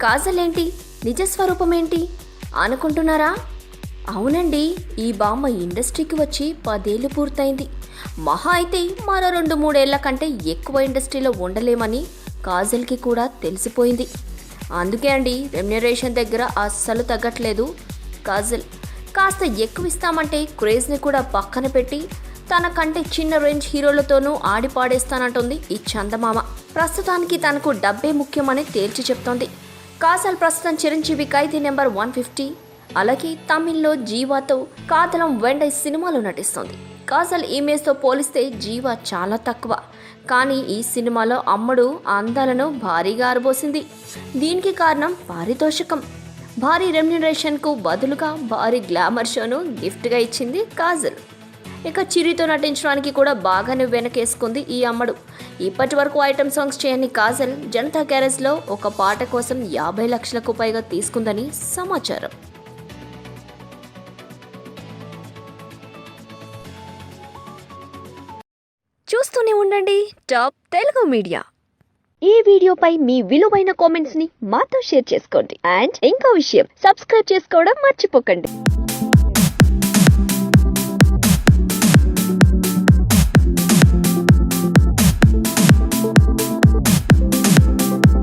కాజల్ ఏంటి, నిజస్వరూపం ఏంటి అనుకుంటున్నారా? అవునండి, ఈ బామ్మ ఇండస్ట్రీకి వచ్చి 10 ఏళ్ళు పూర్తయింది. మహా అయితే మరో 2-3 ఏళ్ల కంటే ఎక్కువ ఇండస్ట్రీలో ఉండలేమని కాజల్కి కూడా తెలిసిపోయింది. అందుకే అండి రెమ్యునరేషన్ దగ్గర అస్సలు తగ్గట్లేదు కాజల్. కాస్త ఎక్కువ ఇస్తామంటే క్రేజ్ని కూడా పక్కన పెట్టి తనకంటే చిన్న రేంజ్ హీరోలతోనూ ఆడిపాడేస్తానంటుంది ఈ చందమామ. ప్రస్తుతానికి తనకు డబ్బే ముఖ్యమని తేల్చి చెప్తోంది. కాజల్ ప్రస్తుతం చిరంజీవి ఖైదీ నెంబర్ 150, అలాగే తమిళ్లో జీవాతో కాదలం వెండై సినిమాలో నటిస్తోంది. కాజల్ ఇమేజ్తో పోలిస్తే జీవా చాలా తక్కువ, కానీ ఈ సినిమాలో అమ్మడు అందాలను భారీగా ఆరబోసింది. దీనికి కారణం పారితోషికం. భారీ రెమ్యునరేషన్కు బదులుగా భారీ గ్లామర్ షోను గిఫ్ట్గా ఇచ్చింది కాజల్. ఇక చిరితో నటించడానికి కూడా బాగానే వెనకేసుకుంది ఈ అమ్మడు. ఇప్పటి వరకు ఐటమ్ సాంగ్స్ చేయని కాజల్ జనతా గ్యారేజ్లో ఒక పాట కోసం 50 లక్షలకు పైగా తీసుకుందని సమాచారం. చూస్తూనే ఉండండి టాప్ తెలుగు మీడియా. ఈ వీడియోపై మీ విలువైన కామెంట్స్ ని మాతో షేర్ చేసుకోండి. అండ్ ఇంకో విషయం, సబ్స్క్రైబ్ చేసుకోవడం మర్చిపోకండి.